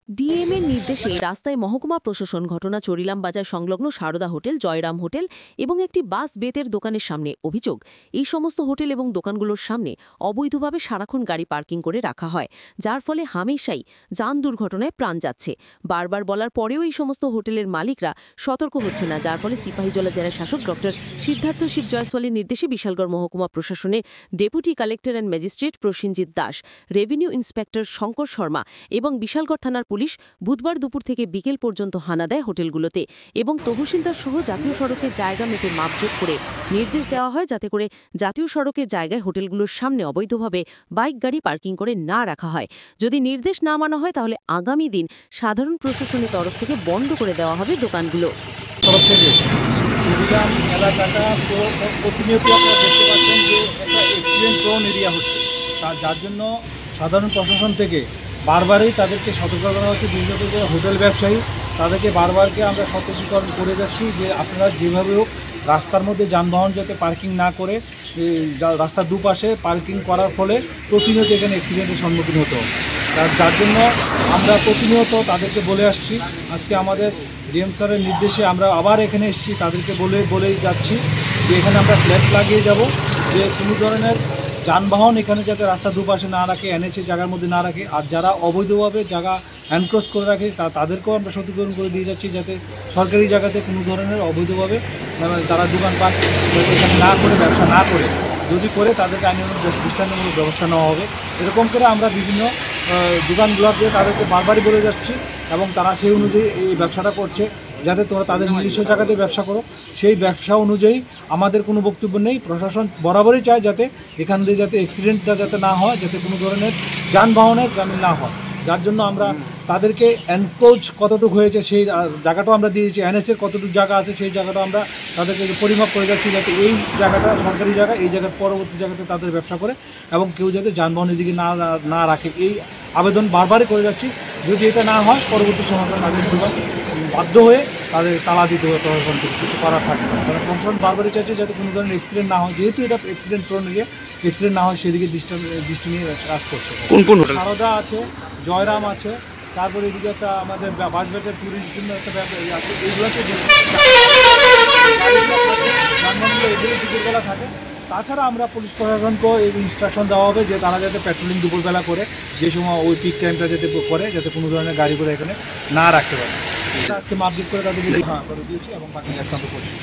DM এর নির্দেশে রাস্তায় মহকুমা প্রশাসন ঘটনা চরিলাম বাজার সংলগ্ন সারদা হোটেল, জয়রাম হোটেল এবং একটি বাস বেতের দোকানের সামনে অভিযোগ। এই সমস্ত হোটেল এবং দোকানগুলোর সামনে অবৈধভাবে সারাক্ষণ গাড়ি পার্কিং করে রাখা হয়, যার ফলে হামেশাই যান দুর্ঘটনায় প্রাণ যাচ্ছে। বারবার বলার পরেও এই সমস্ত হোটেলের মালিকরা সতর্ক হচ্ছে না, যার ফলে সিপাহীজলা জেলা শাসক ডক্টর সিদ্ধার্থ শিব জয়সওয়ালের নির্দেশে বিশালগড় মহকুমা প্রশাসনের deputy collector and magistrate Prosenjit Das, revenue inspector Shankar Sharma এবং বিশালগড় থানার পুলিশ বুধবার দুপুর থেকে বিকেল পর্যন্ত হানা দেয় হোটেলগুলোতে এবং তহসিলদার সহ জাতীয় সড়কের জায়গা মেপে মাপজোক করে নির্দেশ দেওয়া হয় যাতে করে জাতীয় সড়কের জায়গায় হোটেলগুলোর সামনে অবৈধভাবে বাইক গাড়ি পার্কিং করে না রাখা হয়। যদি নির্দেশ না মানা হয় তাহলে আগামী দিন সাধারণ প্রশাসনের তরফ থেকে বন্ধ করে দেওয়া হবে দোকানগুলো। এলাকাটা প্রতিনিয়ত আপনারা দেখতে পাচ্ছেন যে একটা অ্যাক্সিডেন্ট প্রোন এরিয়া হচ্ছে, যার জন্য সাধারণ প্রশাসন থেকে বারবারই তাদেরকে সতর্ক করা হচ্ছে। বিশেষত যে হোটেল ব্যবসায়ী তাদেরকে বারবারকে আমরা সতর্কীকরণ করে যাচ্ছি যে আপনারা যেভাবে হোক রাস্তার মধ্যে যানবাহন যাতে পার্কিং না করে, রাস্তার দুপাশে পার্কিং করার ফলে প্রতিনিয়ত এখানে অ্যাক্সিডেন্টের সম্মুখীন হতো। যার জন্য আমরা প্রতিনিয়ত তাদেরকে বলে আসছি। আজকে আমাদের ডিএম স্যারের নির্দেশে আমরা আবার এখানে এসেছি, তাদেরকে বলেই যাচ্ছি যে এখানে আমরা ফ্ল্যাক্স লাগিয়ে যাব যে কোনো ধরনের যানবাহন এখানে যাতে রাস্তা দুপাশে না রাখে, এনএচএ জায়গার মধ্যে না রাখে। আর যারা অবৈধভাবে জায়গা এনক্রোচ করে রাখে তাদেরকেও আমরা সতর্কীকরণ করে দিয়ে যাচ্ছি যাতে সরকারি জায়গাতে কোনো ধরনের অবৈধভাবে তারা দোকানপাট এখানে না করে, ব্যবসা না করে, যদি করে তাদেরকে আইনানুগ দৃষ্টান্তমূলক ব্যবস্থা নেওয়া হবে। এরকম করে আমরা বিভিন্ন দোকানগুলোতে তাদেরকে বারবারই বলে যাচ্ছি এবং তারা সেই অনুযায়ী এই ব্যবসাটা করছে যাতে তোরা তাদের নিজস্ব জায়গাতে ব্যবসা করো। সেই ব্যবসা অনুযায়ী আমাদের কোনো বক্তব্য নেই। প্রশাসন বরাবরই চায় যাতে এখান দিয়ে যাতে অ্যাক্সিডেন্টটা যাতে না হয়, যাতে কোনো ধরনের যানবাহনের জামিন না হয়। যার জন্য আমরা তাদেরকে এনক্রোচ কতটুকু হয়েছে সেই জায়গাটাও আমরা দিয়েছি, এনএসের কতটুকু জায়গা আছে সেই জায়গাটাও আমরা তাদেরকে পরিমাপ করে যাচ্ছি যাতে এই জায়গাটা সরকারি জায়গা, এই জায়গার পরবর্তী জায়গাতে তাদের ব্যবসা করে এবং কেউ যাতে যানবাহনের দিকে না রাখে, এই আবেদন বারবারই করে যাচ্ছি। যদি এটা না হয় পরবর্তী সময় তাদের দোকান বাধ্য হয়ে তাদের তালা দিতে হবে, প্রশাসন থেকে কিছু করার থাকে না। কারণ প্রশাসন বারবারই চাইছে যাতে কোনো ধরনের অ্যাক্সিডেন্ট না হয়, যেহেতু এটা অ্যাক্সিডেন্ট প্রোন এরিয়া, অ্যাক্সিডেন্ট না হয় সেদিকে দৃষ্টি নিয়ে কাজ করছে। কোন সারদা আছে, জয়রাম আছে, তারপরে এদিকে একটা আমাদের বাসবেটের ট্যুরিস্ট জন্য একটা আছে। এইগুলোতে যানবাহনগুলো এগুলো দুপুরবেলা থাকে। তাছাড়া আমরা পুলিশ প্রশাসনকেও এই ইনস্ট্রাকশন দেওয়া হবে যে তারা যাতে পেট্রোলিং দুপুরবেলা করে, যে সময় ওই পিক টাইমটা যাতে করে, যাতে কোনো ধরনের গাড়ি করে এখানে না রাখতে পারে। আজকে মাপজোক করে তাদেরকে করে দিয়েছি এবং বাকি হস্তান্তর করছি।